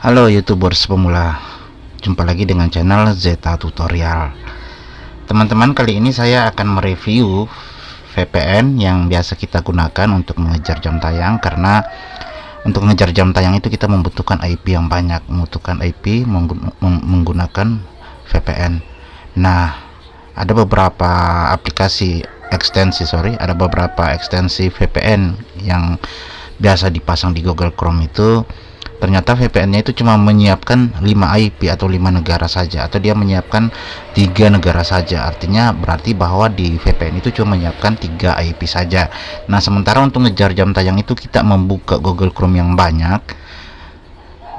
Halo YouTubers pemula, jumpa lagi dengan channel Zeta Tutorial. Teman-teman, kali ini saya akan mereview VPN yang biasa kita gunakan untuk mengejar jam tayang, karena untuk mengejar jam tayang itu kita membutuhkan IP yang banyak, membutuhkan IP menggunakan VPN. Nah, ada beberapa ekstensi VPN yang biasa dipasang di Google Chrome itu. Ternyata VPN-nya itu cuma menyiapkan 5 IP atau 5 negara saja, atau dia menyiapkan 3 negara saja. Artinya berarti bahwa di VPN itu cuma menyiapkan 3 IP saja. Nah, sementara untuk ngejar jam tayang itu kita membuka Google Chrome yang banyak,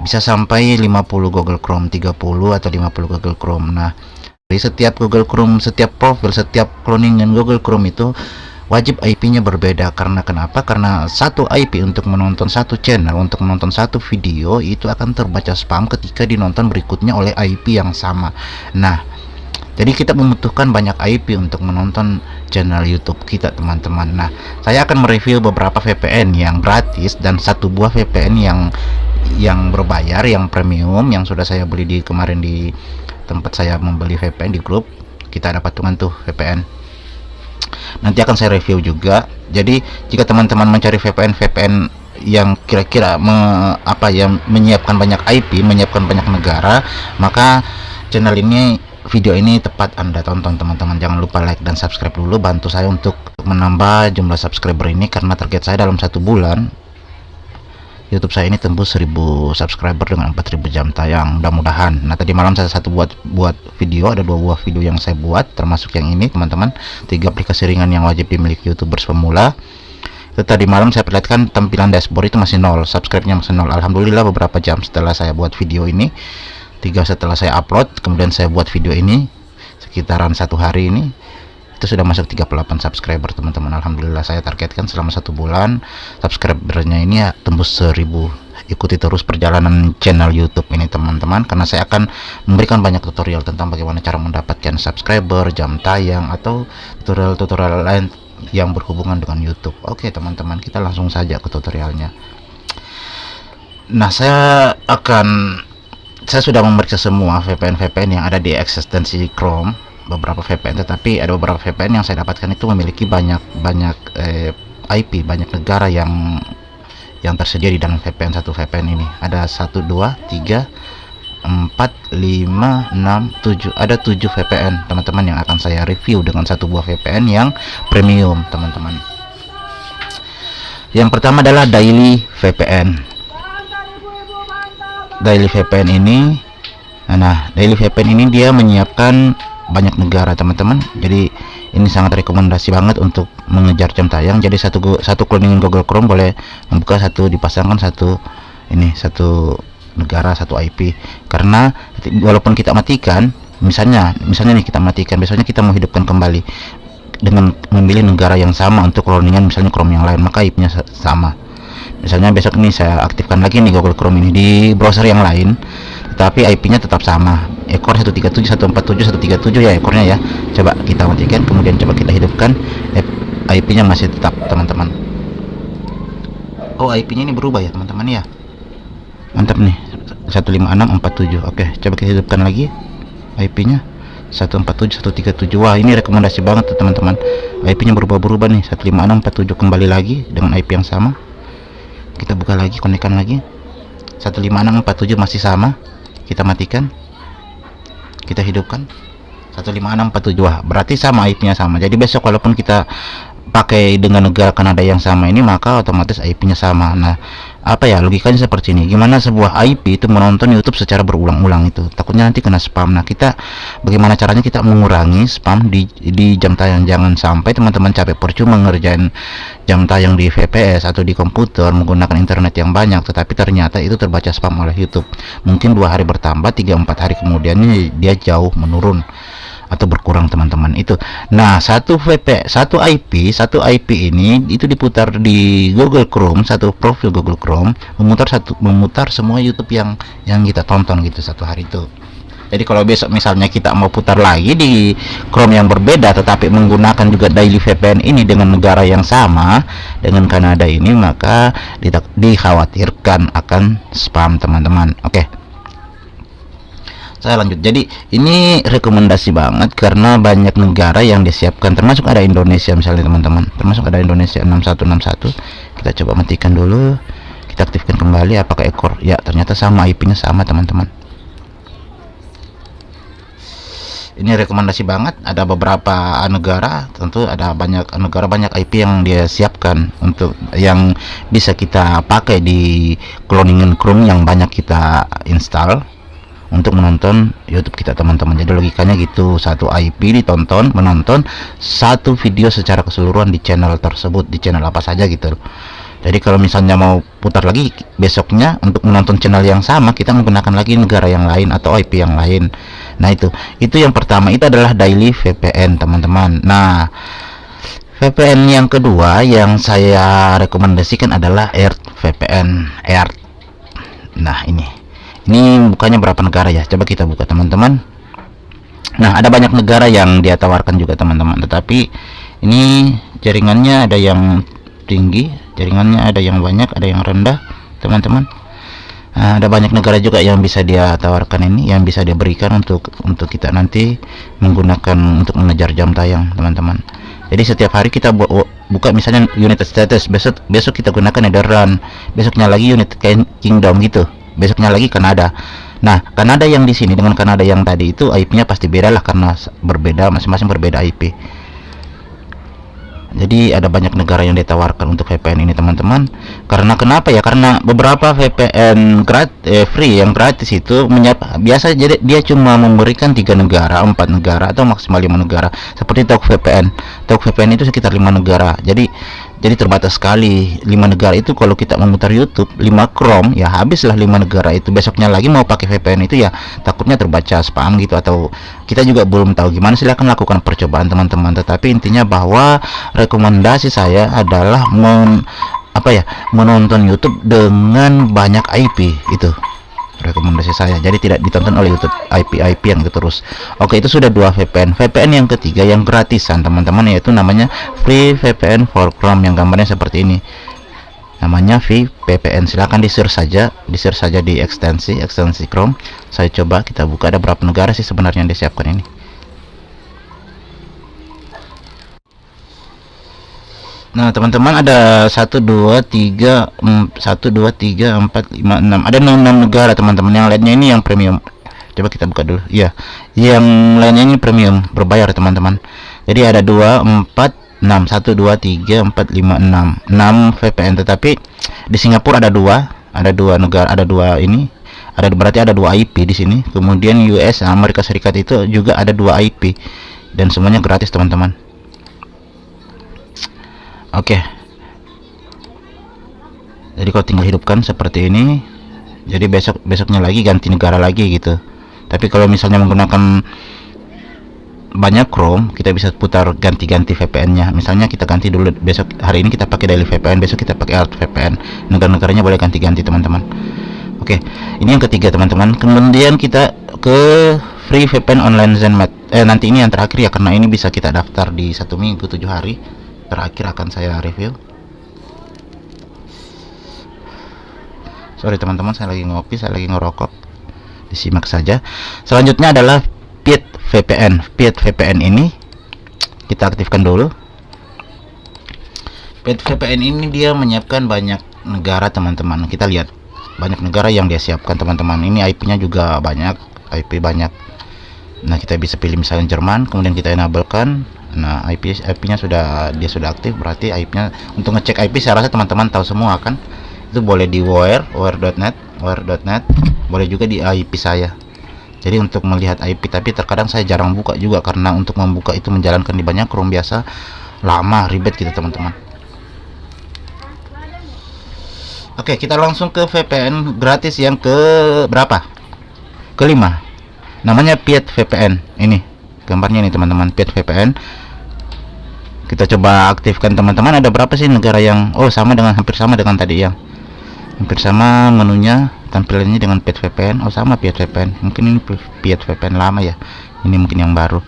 bisa sampai 50 Google Chrome, 30 atau 50 Google Chrome. Nah, di setiap Google Chrome, setiap profil, setiap cloningan Google Chrome itu wajib IP-nya berbeda. Karena kenapa? Karena satu IP untuk menonton satu channel, untuk menonton satu video itu akan terbaca spam ketika dinonton berikutnya oleh IP yang sama. Nah, jadi kita membutuhkan banyak IP untuk menonton channel YouTube kita, teman-teman. Nah, saya akan mereview beberapa VPN yang gratis dan satu buah VPN yang berbayar, yang premium, yang sudah saya beli kemarin di tempat saya membeli VPN di grup. Kita ada patungan tuh VPN, nanti akan saya review juga. Jadi jika teman-teman mencari VPN yang kira-kira menyiapkan banyak IP, menyiapkan banyak negara, maka video ini tepat Anda tonton, teman-teman. Jangan lupa like dan subscribe dulu, bantu saya untuk menambah jumlah subscriber ini, karena target saya dalam 1 bulan YouTube saya ini tembus 1000 subscriber dengan 4000 jam tayang, mudah-mudahan. Nah, tadi malam saya buat video, ada 2 buah video yang saya buat, termasuk yang ini, teman-teman. 3 aplikasi ringan yang wajib dimiliki YouTubers pemula. Itu tadi malam saya perlihatkan tampilan dashboard itu masih 0, subscribe-nya masih 0. Alhamdulillah beberapa jam setelah saya buat video ini, 3 setelah saya upload, kemudian saya buat video ini, sekitaran 1 hari ini, itu sudah masuk 38 subscriber, teman-teman. Alhamdulillah, saya targetkan selama 1 bulan subscribernya ini ya tembus 1000. Ikuti terus perjalanan channel YouTube ini, teman-teman, karena saya akan memberikan banyak tutorial tentang bagaimana cara mendapatkan subscriber, jam tayang, atau tutorial-tutorial lain yang berhubungan dengan YouTube. Oke, teman-teman, kita langsung saja ke tutorialnya. Nah, saya sudah memeriksa semua VPN yang ada di ekstensi Chrome, beberapa VPN, tetapi ada beberapa VPN yang saya dapatkan itu memiliki banyak IP, banyak negara yang tersedia di dalam satu VPN ini. Ada 1, 2, 3, 4, 5, 6, 7, ada 7 VPN, teman-teman, yang akan saya review dengan satu buah VPN yang premium, teman-teman. Yang pertama adalah Daily VPN. Daily VPN ini, Daily VPN ini dia menyiapkan banyak negara, teman-teman. Jadi ini sangat rekomendasi banget untuk mengejar jam tayang. Jadi satu cloning Google Chrome boleh membuka dipasangkan satu negara, satu IP. Karena walaupun kita matikan, misalnya nih kita matikan, biasanya kita mau hidupkan kembali dengan memilih negara yang sama untuk cloningan, misalnya Chrome yang lain, maka IP-nya sama. Misalnya besok ini saya aktifkan lagi nih Google Chrome ini di browser yang lain, tetapi IP-nya tetap sama, ekor 137.147.137 ya ekornya ya. Coba kita matikan, kemudian coba kita hidupkan, IP-nya masih tetap, teman-teman. Oh, IP-nya ini berubah ya, teman-teman ya. Mantap nih, 156.47. Oke, coba kita hidupkan lagi, IP-nya 147.137. Wah, ini rekomendasi banget tuh, teman-teman. IP-nya berubah-berubah nih, 156.47 kembali lagi dengan IP yang sama. Kita buka lagi, konekkan lagi, 156.47 masih sama. Kita matikan, kita hidupkan, 156.47. Wah, berarti sama, IP-nya sama. Jadi besok walaupun kita pakai dengan negara Kanada yang sama ini, maka otomatis IP-nya sama. Nah, logikanya seperti ini. Gimana sebuah IP itu menonton YouTube secara berulang-ulang, itu takutnya nanti kena spam. Nah, bagaimana caranya kita mengurangi spam di jam tayang? Jangan sampai teman-teman capek percuma ngerjain jam tayang di VPS atau di komputer menggunakan internet yang banyak, tetapi ternyata itu terbaca spam oleh YouTube. Mungkin 2 hari bertambah, 3-4 hari kemudian dia jauh menurun atau berkurang, teman-teman. Itu. Nah, satu IP ini itu diputar di Google Chrome, satu profil Google Chrome memutar semua YouTube yang kita tonton gitu satu hari itu. Jadi kalau besok misalnya kita mau putar lagi di Chrome yang berbeda tetapi menggunakan juga daily VPN ini dengan negara yang sama dengan Kanada ini, maka dikhawatirkan akan spam teman-teman. Oke, saya lanjut. Jadi ini rekomendasi banget karena banyak negara yang disiapkan, termasuk ada Indonesia misalnya teman-teman, termasuk ada Indonesia 6161. Kita coba matikan dulu, kita aktifkan kembali. Apakah ekor? Ya, ternyata sama, IP-nya sama teman-teman. Ini rekomendasi banget. Ada beberapa negara, tentu ada banyak negara, banyak IP yang dia siapkan untuk yang bisa kita pakai di cloningan Chrome yang banyak kita install untuk menonton YouTube kita teman-teman. Jadi logikanya gitu, satu IP ditonton, menonton satu video secara keseluruhan di channel tersebut, di channel apa saja gitu. Jadi kalau misalnya mau putar lagi besoknya untuk menonton channel yang sama, kita menggunakan lagi negara yang lain atau IP yang lain. Nah itu yang pertama, itu adalah daily VPN teman-teman. Nah, VPN yang kedua yang saya rekomendasikan adalah Earth VPN. Earth. Nah ini bukannya berapa negara ya, coba kita buka teman-teman. Nah, ada banyak negara yang dia tawarkan juga teman-teman, tetapi ini jaringannya ada yang tinggi, jaringannya ada yang banyak, ada yang rendah teman-teman. Nah, ada banyak negara juga yang bisa dia tawarkan ini, yang bisa dia berikan untuk kita nanti menggunakan untuk mengejar jam tayang teman-teman. Jadi setiap hari kita buka misalnya United States, besok kita gunakan Netherlands, besoknya lagi United Kingdom gitu, besoknya lagi Kanada. Nah, Kanada yang di sini dengan Kanada yang tadi itu IP-nya pasti beda lah, karena berbeda, masing-masing berbeda IP. Jadi ada banyak negara yang ditawarkan untuk VPN ini teman-teman. Karena kenapa ya? Karena beberapa VPN free yang gratis itu biasa jadi dia cuma memberikan 3 negara, 4 negara atau maksimal 5 negara. Seperti TalkVPN. TalkVPN itu sekitar 5 negara. Jadi terbatas sekali. 5 negara itu kalau kita memutar YouTube 5 Chrome ya habislah 5 negara itu. Besoknya lagi mau pakai VPN itu ya takutnya terbaca spam gitu, atau kita juga belum tahu gimana. Silahkan lakukan percobaan teman-teman, tetapi intinya bahwa rekomendasi saya adalah menonton YouTube dengan banyak IP. Itu rekomendasi saya, jadi tidak ditonton oleh YouTube IP yang itu terus. Oke, itu sudah 2 VPN. VPN yang ketiga yang gratisan teman-teman, yaitu namanya Free VPN for Chrome, yang gambarnya seperti ini, namanya VPN. Silahkan di search saja di ekstensi Chrome. Saya coba, kita buka. Ada berapa negara sih sebenarnya yang disiapkan ini. Nah teman-teman, ada 1 2 3 4 5 6, ada 6 negara teman-teman. Yang lainnya ini yang premium. Coba kita buka dulu. Iya, yang lainnya ini premium, berbayar teman-teman. Jadi ada 2 4 6, 1 2 3 4 5 6 VPN. Tetapi di Singapura ada 2 negara, ada 2 ini, berarti ada 2 IP di sini. Kemudian US, Amerika Serikat itu juga ada 2 IP, dan semuanya gratis teman-teman. Oke. Jadi kalau tinggal hidupkan seperti ini, jadi besoknya lagi ganti negara lagi gitu. Tapi kalau misalnya menggunakan banyak Chrome, kita bisa putar ganti-ganti VPN-nya. Misalnya kita ganti dulu, besok hari ini kita pakai daily VPN, besok kita pakai Earth VPN. Negara-negaranya boleh ganti-ganti teman-teman. Oke, ini yang ketiga teman-teman. Kemudian kita ke Free VPN Online Zenmat. Nanti ini yang terakhir ya, karena ini bisa kita daftar di 1 minggu 7 hari. Terakhir akan saya review. Sorry teman-teman, saya lagi ngopi, saya lagi ngerokok. Disimak saja. Selanjutnya adalah Piet VPN. Piet VPN ini kita aktifkan dulu. Piet VPN ini dia menyiapkan banyak negara teman-teman. Kita lihat banyak negara yang dia siapkan teman-teman. Ini IP-nya juga banyak, IP banyak. Nah kita bisa pilih misalnya Jerman, kemudian kita enablekan. Nah IP-nya sudah aktif, berarti IP-nya untuk ngecek IP saya rasa teman-teman tahu semua kan. Itu boleh di where.net, boleh juga di IP saya. Jadi untuk melihat IP, tapi terkadang saya jarang buka juga karena untuk membuka itu menjalankan di banyak Chrome biasa lama, ribet gitu teman-teman. Oke, kita langsung ke VPN gratis yang ke berapa? Kelima. Namanya Piet VPN. Ini gambarnya nih teman-teman, Piet VPN. Kita coba aktifkan teman-teman. Ada berapa sih negara yang hampir sama dengan tadi yang hampir sama menunya. tampilannya dengan Piat VPN. Oh sama Piat VPN, mungkin ini Piat VPN lama ya, ini mungkin yang baru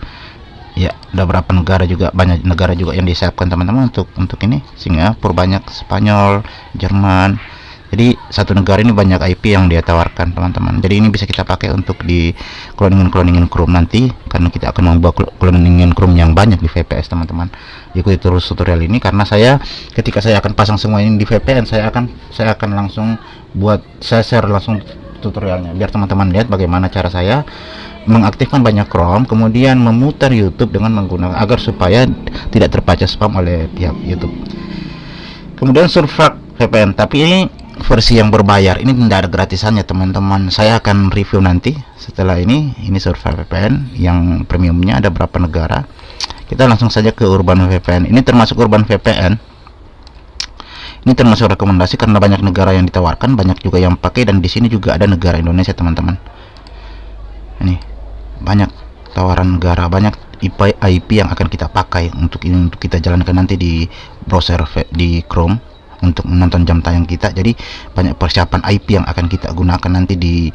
ya. Ada berapa negara juga, banyak negara juga yang disiapkan teman-teman untuk ini. Singapura banyak, Spanyol, Jerman. Jadi satu negara ini banyak IP yang dia tawarkan teman-teman. Jadi ini bisa kita pakai untuk di cloning Chrome nanti, karena kita akan membuat cloning Chrome yang banyak di VPS teman-teman. Ikuti terus tutorial ini, karena ketika saya akan pasang semua ini di VPN, saya akan langsung saya share langsung tutorialnya, biar teman-teman lihat bagaimana cara saya mengaktifkan banyak Chrome, kemudian memutar YouTube dengan menggunakan, agar supaya tidak terbaca spam oleh pihak YouTube. Kemudian Surfshark VPN, tapi ini versi yang berbayar, ini tidak ada gratisannya teman-teman. Saya akan review nanti setelah ini Surfshark VPN yang premiumnya ada berapa negara. Kita langsung saja ke Urban VPN. Ini termasuk Urban VPN, ini termasuk rekomendasi karena banyak negara yang ditawarkan, banyak juga yang pakai, dan di sini juga ada negara Indonesia teman-teman. Ini banyak tawaran negara, banyak IP yang akan kita pakai untuk kita jalankan nanti di browser di Chrome untuk menonton jam tayang kita. Jadi banyak persiapan IP yang akan kita gunakan nanti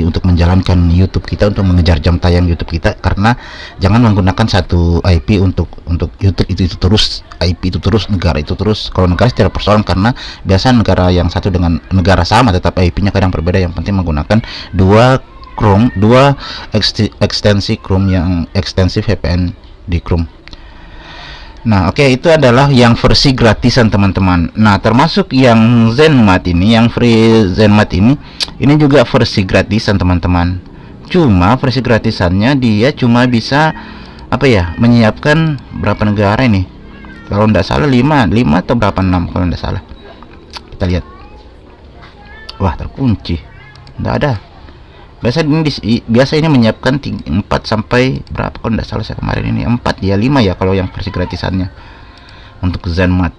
untuk menjalankan YouTube kita, untuk mengejar jam tayang YouTube kita. Karena jangan menggunakan satu IP untuk YouTube itu terus, IP itu terus, negara itu terus. Kalau negara tidak persoalan, karena biasa negara yang satu dengan negara sama tetap IP-nya kadang berbeda. Yang penting menggunakan dua ekstensi Chrome, yang ekstensi VPN di Chrome. Nah oke, itu adalah yang versi gratisan teman-teman. Nah termasuk yang ZenMat ini, yang free ZenMat ini juga versi gratisan teman-teman. Cuma versi gratisannya dia cuma bisa menyiapkan berapa negara ini, kalau tidak salah 5 atau berapa, 6 kalau tidak salah. Kita lihat. Wah, terkunci, tidak ada. Biasa ini menyiapkan 4 sampai berapa kalau tidak salah saya kemarin ini 4 ya, 5 ya kalau yang versi gratisannya. Untuk ZenMat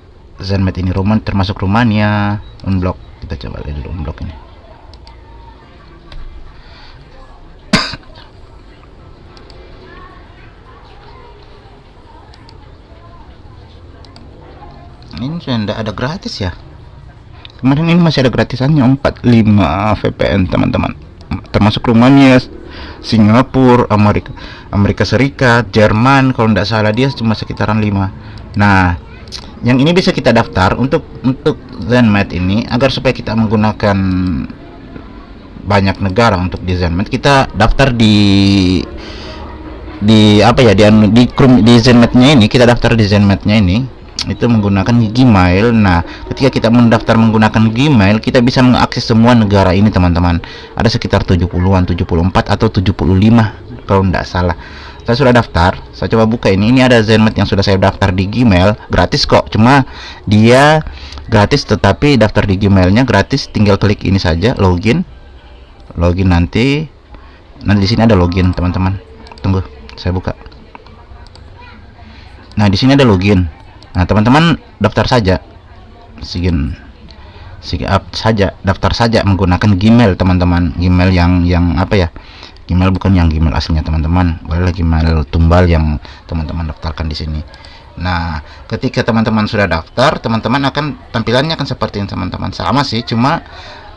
ini termasuk Rumania, unblock. Kita coba lihat dulu unblock ini. Ini sudah tidak ada gratis ya, kemarin ini masih ada gratisannya 5 VPN teman-teman, termasuk Rumania, Singapura, Amerika Serikat, Jerman, kalau tidak salah dia cuma sekitaran 5. Nah yang ini bisa kita daftar untuk ZenMat ini, agar supaya kita menggunakan banyak negara. Untuk di ZenMat kita daftar di ZenMat-nya ini, kita daftar di ZenMat-nya ini itu menggunakan Gmail. Nah ketika kita mendaftar menggunakan Gmail, kita bisa mengakses semua negara ini teman-teman. Ada sekitar 70-an, 74 atau 75 kalau tidak salah. Saya sudah daftar, saya coba buka ini ada ZenMat yang sudah saya daftar di Gmail, gratis kok. Cuma dia gratis, tetapi daftar di Gmailnya gratis, tinggal klik ini saja, login nanti di sini ada login teman-teman. Tunggu, saya buka. Nah di sini ada login. Nah teman-teman daftar saja, daftar saja menggunakan Gmail teman-teman. Gmail yang Gmail bukan yang Gmail aslinya teman-teman, boleh Gmail tumbal yang teman-teman daftarkan di sini. Nah ketika teman-teman sudah daftar, teman-teman tampilannya akan seperti ini teman-teman, sama sih, cuma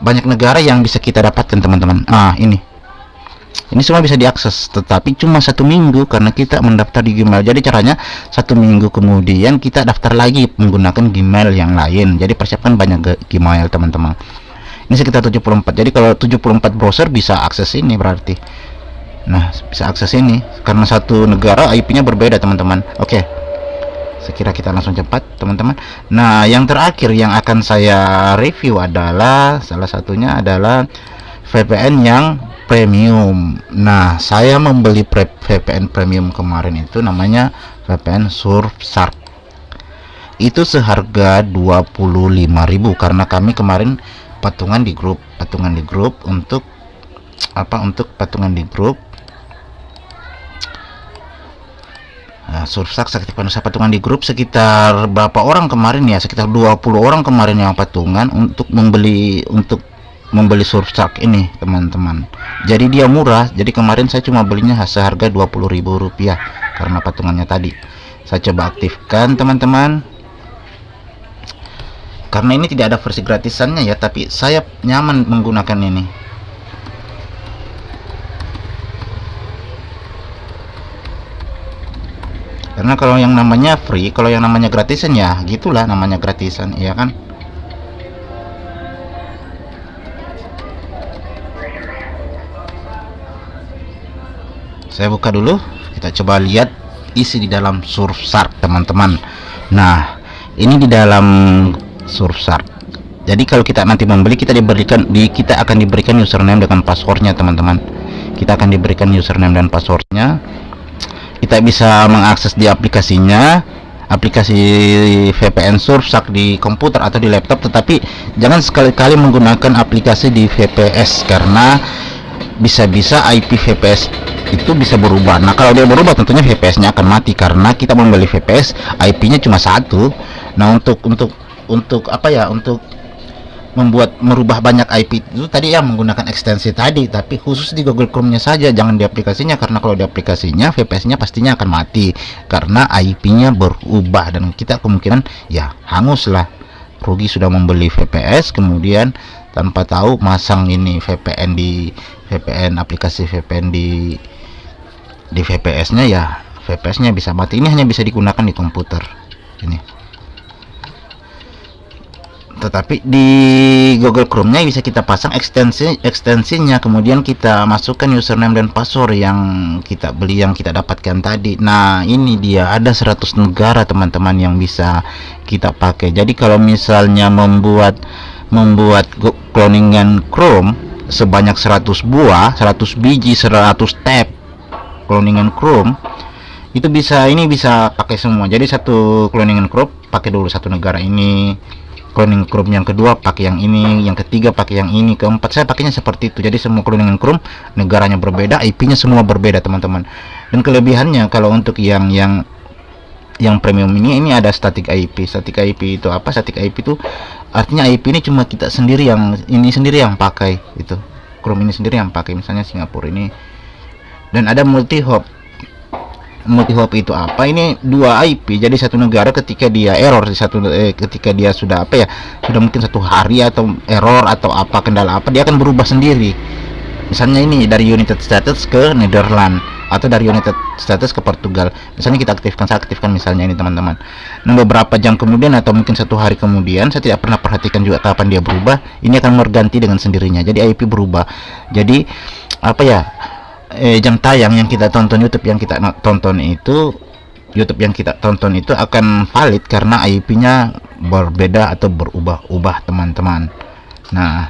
banyak negara yang bisa kita dapatkan teman-teman. Ini semua bisa diakses, tetapi cuma 1 minggu karena kita mendaftar di Gmail. Jadi caranya 1 minggu kemudian kita daftar lagi menggunakan Gmail yang lain. Jadi persiapkan banyak Gmail teman-teman. Ini sekitar 74. Jadi kalau 74 browser bisa akses ini berarti. Nah bisa akses ini karena satu negara IP-nya berbeda teman-teman. Oke, sekira kita langsung cepat teman-teman. Nah yang terakhir yang akan saya review adalah, salah satunya adalah VPN yang premium. Nah saya membeli VPN premium kemarin itu, namanya VPN Surfshark. Itu seharga 25.000 karena kami kemarin patungan di grup untuk patungan di grup. Nah, Surfshark saya patungan di grup sekitar berapa orang kemarin ya, sekitar 20 orang kemarin yang patungan untuk membeli Surfshark ini teman-teman. Jadi dia murah, jadi kemarin saya cuma belinya seharga Rp20.000 karena patungannya tadi. Saya coba aktifkan teman-teman. karena ini tidak ada versi gratisannya ya, tapi saya nyaman menggunakan ini. Karena kalau yang namanya free, kalau yang namanya gratisan ya gitulah namanya gratisan, ya kan. Saya buka dulu, kita coba lihat isi di dalam Surfshark teman-teman. Nah, ini di dalam Surfshark. Jadi kalau kita nanti membeli, kita akan diberikan username dengan passwordnya teman-teman. Kita akan diberikan username dan passwordnya. Kita bisa mengakses di aplikasinya, aplikasi VPN Surfshark di komputer atau di laptop, tetapi jangan sekali-kali menggunakan aplikasi di VPS karena bisa-bisa IP VPS itu bisa berubah. Nah, kalau dia berubah tentunya VPS-nya akan mati karena kita membeli VPS IP-nya cuma satu. Nah, untuk apa ya? Untuk merubah banyak IP itu tadi ya menggunakan ekstensi tadi, tapi khusus di Google Chrome-nya saja, jangan di aplikasinya, karena kalau di aplikasinya VPS-nya pastinya akan mati karena IP-nya berubah dan kita kemungkinan ya hangus lah, rugi sudah membeli VPS kemudian tanpa tahu masang ini VPN aplikasi VPN di VPS-nya, ya VPS-nya bisa mati. Ini hanya bisa digunakan di komputer ini. Tetapi di Google Chrome-nya bisa kita pasang ekstensinya, kemudian kita masukkan username dan password yang kita beli, yang kita dapatkan tadi. Nah, ini dia ada 100 negara teman-teman yang bisa kita pakai. Jadi kalau misalnya membuat cloningan Chrome sebanyak 100 buah, 100 biji, 100 tab cloningan Chrome, itu bisa pakai semua. Jadi satu cloningan Chrome pakai dulu satu negara ini, cloning Chrome yang kedua pakai yang ini, yang ketiga pakai yang ini, keempat saya pakainya seperti itu. Jadi semua cloningan Chrome negaranya berbeda, IP-nya semua berbeda teman-teman. Dan kelebihannya kalau untuk yang premium ini ada static IP. Static IP itu apa? Static IP itu artinya IP ini cuma kita sendiri yang yang pakai itu. Chrome ini sendiri yang pakai, misalnya Singapura ini. Dan ada multi hop. Multi hop itu apa? Ini dua IP. Jadi satu negara ketika dia error ketika dia sudah sudah mungkin satu hari atau error atau apa, kendala apa, dia akan berubah sendiri. Misalnya ini dari United States ke Netherlands atau dari United States ke Portugal. Misalnya saya aktifkan misalnya ini teman-teman. Nah, beberapa jam kemudian atau mungkin satu hari kemudian, saya tidak pernah perhatikan juga kapan dia berubah. Ini akan berganti dengan sendirinya. Jadi IP berubah. Jadi jam tayang yang kita tonton, YouTube yang kita tonton itu akan valid karena IP-nya berbeda atau berubah-ubah teman-teman. Nah,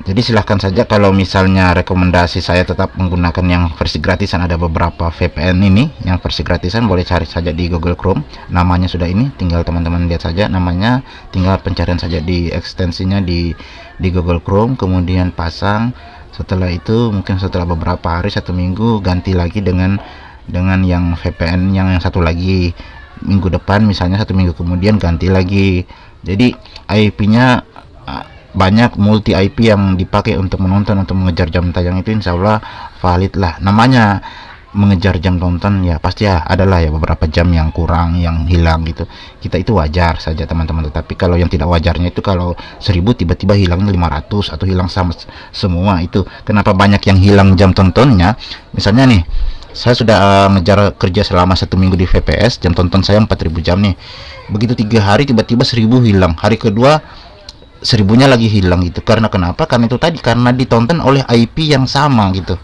jadi silahkan saja, kalau misalnya rekomendasi saya tetap menggunakan yang versi gratisan. Ada beberapa VPN ini yang versi gratisan, boleh cari saja di Google Chrome, namanya sudah ini, tinggal teman-teman lihat saja namanya, tinggal pencarian saja di ekstensinya di Google Chrome, kemudian pasang. Setelah itu mungkin setelah beberapa hari, 1 minggu, ganti lagi dengan yang VPN yang satu lagi. Minggu depan misalnya, 1 minggu kemudian ganti lagi. Jadi IP-nya banyak, multi IP yang dipakai untuk menonton, untuk mengejar jam tayang itu insya Allah valid lah. Namanya mengejar jam tonton ya pasti adalah beberapa jam yang kurang, yang hilang gitu. Kita itu wajar saja teman-teman. Tetapi kalau yang tidak wajarnya itu kalau 1000 tiba-tiba hilangnya 500 atau hilang sama semua, itu kenapa banyak yang hilang jam tontonnya. Misalnya nih, saya sudah ngejar kerja selama 1 minggu di VPS, jam tonton saya 4000 jam nih. Begitu 3 hari tiba-tiba 1000 hilang, hari kedua 1000-nya lagi hilang gitu. Karena kenapa? Karena itu tadi, karena ditonton oleh IP yang sama gitu.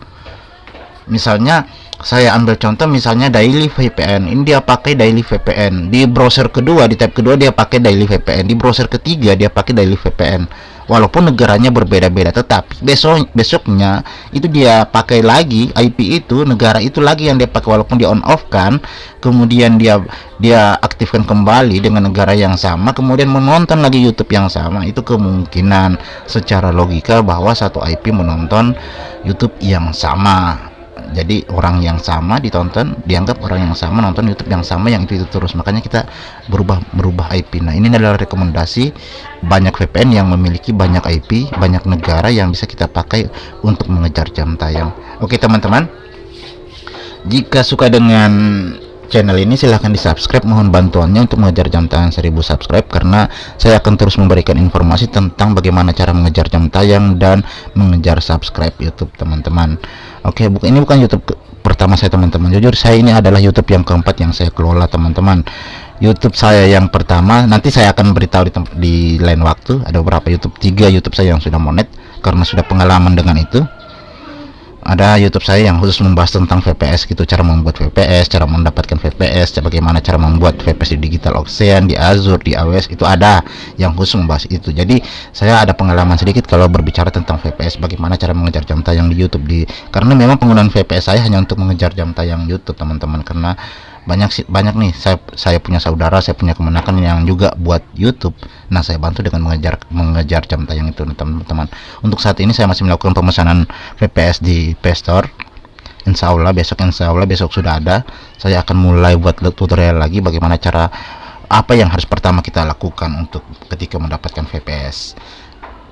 Misalnya saya ambil contoh, misalnya Daily VPN, ini dia pakai Daily VPN, di browser kedua, di tab kedua dia pakai Daily VPN, di browser ketiga dia pakai Daily VPN, walaupun negaranya berbeda-beda, tetapi besoknya itu dia pakai lagi IP itu, negara itu lagi yang dia pakai, walaupun di on off kan, kemudian dia aktifkan kembali dengan negara yang sama, kemudian menonton lagi YouTube yang sama. Itu kemungkinan secara logika bahwa satu IP menonton YouTube yang sama. Jadi orang yang sama ditonton, dianggap orang yang sama nonton YouTube yang sama, yang itu terus. Makanya kita merubah IP. Nah, ini adalah rekomendasi banyak VPN yang memiliki banyak IP, banyak negara yang bisa kita pakai untuk mengejar jam tayang. Oke teman-teman, jika suka dengan channel ini, silahkan di subscribe. Mohon bantuannya untuk mengejar jam tayang 1000 subscribe, karena saya akan terus memberikan informasi tentang bagaimana cara mengejar jam tayang dan mengejar subscribe YouTube teman-teman. Oke, ini bukan YouTube pertama saya teman-teman, jujur saya ini adalah YouTube yang keempat yang saya kelola teman-teman. YouTube saya yang pertama nanti saya akan beritahu di lain waktu. Ada beberapa YouTube, 3 YouTube saya yang sudah monet karena sudah pengalaman dengan itu. Ada YouTube saya yang khusus membahas tentang VPS gitu, cara membuat VPS, cara mendapatkan VPS, bagaimana cara membuat VPS di Digital Ocean, di Azure, di AWS, itu ada yang khusus membahas itu. Jadi saya ada pengalaman sedikit kalau berbicara tentang VPS, bagaimana cara mengejar jam tayang di YouTube karena memang penggunaan VPS saya hanya untuk mengejar jam tayang YouTube teman-teman, karena banyak nih saya punya saudara, saya punya kemenakan yang juga buat YouTube. Nah, saya bantu dengan mengejar jam tayang itu teman-teman. Untuk saat ini saya masih melakukan pemesanan VPS di Play Store. Insya Allah besok sudah ada. Saya akan mulai buat tutorial lagi bagaimana cara, apa yang harus pertama kita lakukan untuk ketika mendapatkan VPS.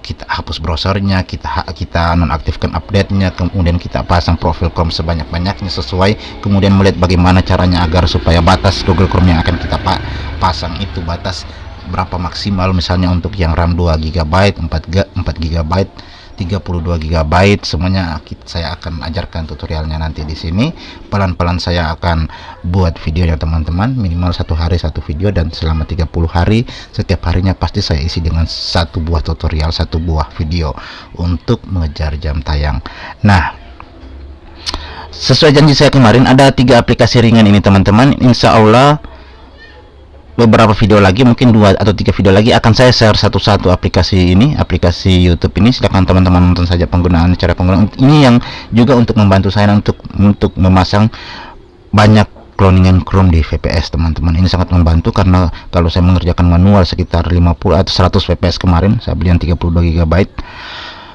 Kita hapus browsernya, kita nonaktifkan update-nya, kemudian kita pasang profil Chrome sebanyak-banyaknya sesuai, kemudian melihat bagaimana caranya agar supaya batas Google Chrome yang akan kita pasang itu batas berapa maksimal, misalnya untuk yang RAM 2 GB, 4 GB, 32 GB, semuanya saya akan ajarkan tutorialnya nanti di sini. Pelan-pelan saya akan buat videonya teman-teman, minimal 1 hari 1 video, dan selama 30 hari setiap harinya pasti saya isi dengan 1 buah tutorial, 1 buah video untuk mengejar jam tayang. Nah, sesuai janji saya kemarin, ada 3 aplikasi ringan ini teman-teman. Insya Allah beberapa video lagi, mungkin 2 atau 3 video lagi akan saya share satu-satu aplikasi YouTube ini. Silakan teman-teman nonton saja cara penggunaan ini, yang juga untuk membantu saya untuk memasang banyak cloningan Chrome di VPS teman-teman. Ini sangat membantu karena kalau saya mengerjakan manual sekitar 50 atau 100 VPS kemarin, saya beli yang 32 GB,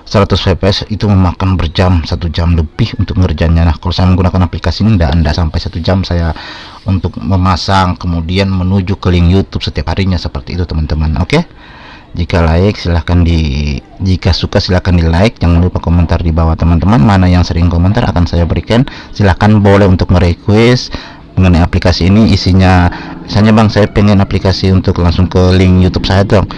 100 VPS itu memakan 1 jam lebih untuk mengerjakannya. Nah, kalau saya menggunakan aplikasi ini tidak sampai 1 jam saya untuk memasang, kemudian menuju ke link YouTube setiap harinya, seperti itu teman-teman. Oke, jika jika suka silahkan di like, jangan lupa komentar di bawah teman-teman. Mana yang sering komentar akan saya berikan. Silahkan boleh untuk merequest mengenai aplikasi ini, isinya misalnya, bang saya pengen aplikasi untuk langsung ke link YouTube saya dong,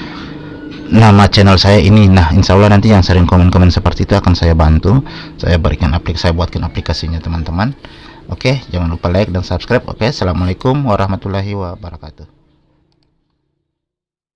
nama channel saya ini. Nah, insya Allah nanti yang sering komen-komen seperti itu akan saya bantu, saya buatkan aplikasinya teman-teman. Oke, jangan lupa like dan subscribe. Oke, assalamualaikum warahmatullahi wabarakatuh.